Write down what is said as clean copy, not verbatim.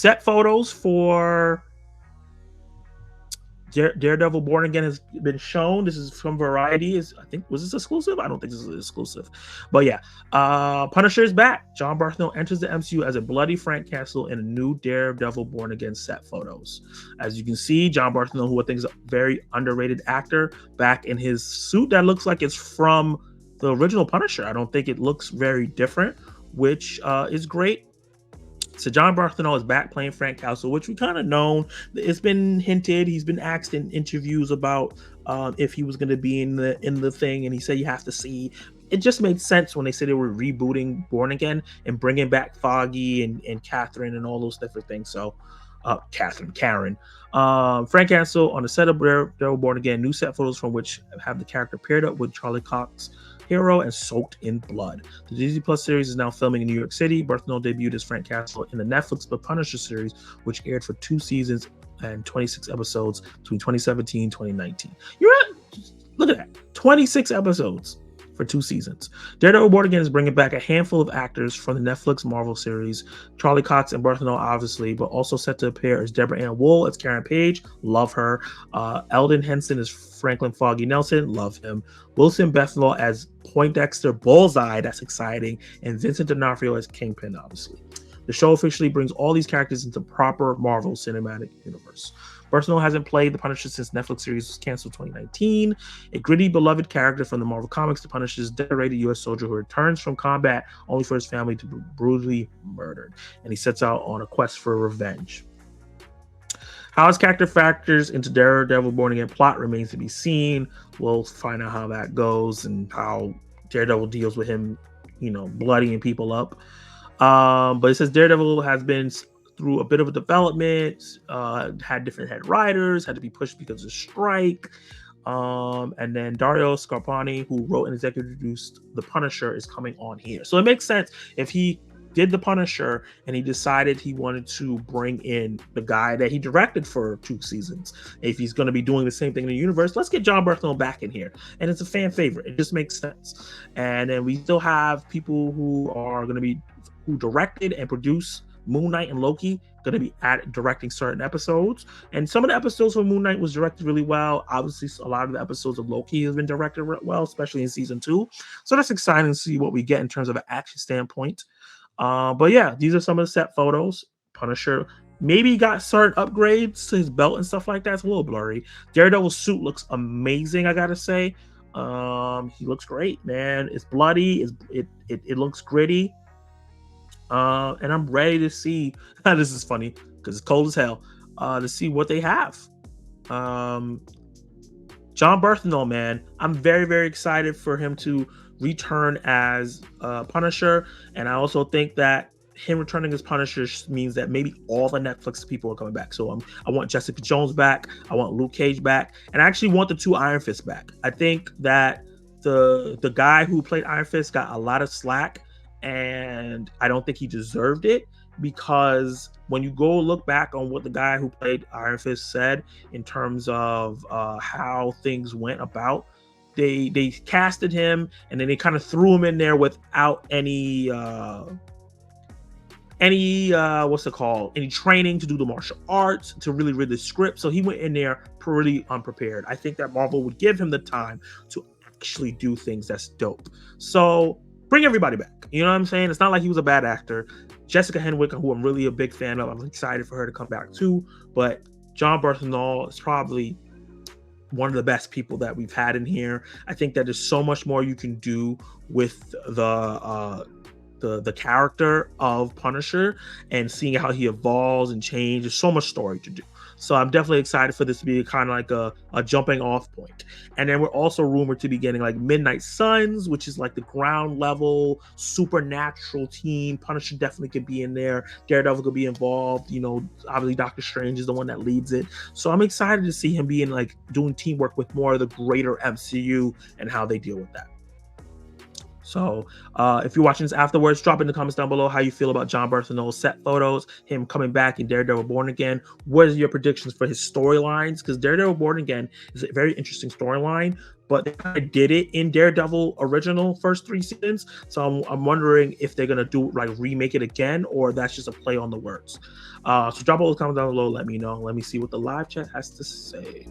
Set photos for Daredevil Born Again has been shown. This is from Variety. I think, was this exclusive? I don't think this is exclusive. But yeah, Punisher is back. John Bernthal enters the MCU as a bloody Frank Castle in a new Daredevil Born Again set photos. As you can see, John Bernthal, who I think is a very underrated actor, back in his suit that looks like it's from the original Punisher. I don't think it looks very different, which is great. So John Bernthal is back playing Frank Castle, which we kind of known. It's been hinted. He's been asked in interviews about if he was going to be in the thing, and he said you have to see. It just made sense when they said they were rebooting Born Again and bringing back Foggy and Catherine and all those different things. So Karen. Frank Castle on the set of Daredevil Born Again, new set photos from which have the character paired up with Charlie Cox hero and soaked in blood. The Disney+ series is now filming in New York City. Bernthal debuted as Frank Castle in the Netflix The Punisher series, which aired for 2 seasons and 26 episodes between 2017 and 2019. Look at that, 26 episodes for 2 seasons. Daredevil Born Again is bringing back a handful of actors from the Netflix Marvel series. Charlie Cox and Bernthal, obviously, but also set to appear as Deborah Ann Wool as Karen Page. Love her. Eldon Henson as Franklin Foggy Nelson. Love him. Wilson Bethel as Poindexter Bullseye. That's exciting. And Vincent D'Onofrio as Kingpin, obviously. The show officially brings all these characters into proper Marvel Cinematic Universe. Bernthal hasn't played the Punisher since Netflix series was canceled in 2019. A gritty, beloved character from the Marvel Comics, the Punisher is a decorated U.S. soldier who returns from combat only for his family to be brutally murdered. And he sets out on a quest for revenge. How his character factors into Daredevil Born Again plot remains to be seen. We'll find out how that goes and how Daredevil deals with him, bloodying people up. But it says Daredevil has been through a bit of a development, had different head writers, had to be pushed because of strike. And then Dario Scarpani, who wrote and executive produced The Punisher, is coming on here. So it makes sense if he did The Punisher and he decided he wanted to bring in the guy that he directed for 2 seasons. If he's going to be doing the same thing in the universe, let's get John Bernthal back in here. And it's a fan favorite. It just makes sense. And then we still have people who directed and produced Moon Knight and Loki, going to be directing certain episodes. And some of the episodes for Moon Knight was directed really well. Obviously, a lot of the episodes of Loki has been directed well, especially in season 2. So that's exciting to see what we get in terms of an action standpoint. But yeah, these are some of the set photos. Punisher maybe got certain upgrades to his belt and stuff like that. It's a little blurry. Daredevil's suit looks amazing, I gotta say. He looks great, man. It's bloody. It looks gritty. And I'm ready to see. This is funny because it's cold as hell. To see what they have. John Bernthal, man, I'm very, very excited for him to return as Punisher, and I also think that him returning as Punisher means that maybe all the Netflix people are coming back. So I want Jessica Jones back. I want Luke Cage back, and I actually want the 2 Iron Fists back. I think that the guy who played Iron Fist got a lot of slack. And I don't think he deserved it, because when you go look back on what the guy who played Iron Fist said in terms of how things went about, they casted him and then they kind of threw him in there without any training to do the martial arts, to really read the script. So he went in there pretty unprepared. I think that Marvel would give him the time to actually do things that's dope. So bring everybody back. You know what I'm saying? It's not like he was a bad actor. Jessica Henwick, who I'm really a big fan of, I'm excited for her to come back too. But John Bernthal is probably one of the best people that we've had in here. I think that there's so much more you can do with the character of Punisher and seeing how he evolves and changes. There's so much story to do. So I'm definitely excited for this to be kind of like a jumping off point. And then we're also rumored to be getting like Midnight Suns, which is like the ground level supernatural team. Punisher definitely could be in there. Daredevil could be involved. Obviously Doctor Strange is the one that leads it. So I'm excited to see him being like doing teamwork with more of the greater MCU and how they deal with that. So if you're watching this afterwards, drop in the comments down below how you feel about John Bartholomew set photos, him coming back in Daredevil Born Again. What are your predictions for his storylines? Because Daredevil Born Again is a very interesting storyline, but they kind of did it in Daredevil original first 3 seasons. So I'm wondering if they're gonna do like remake it again, or that's just a play on the words. So drop all those comments down below. Let me know. Let me see what the live chat has to say.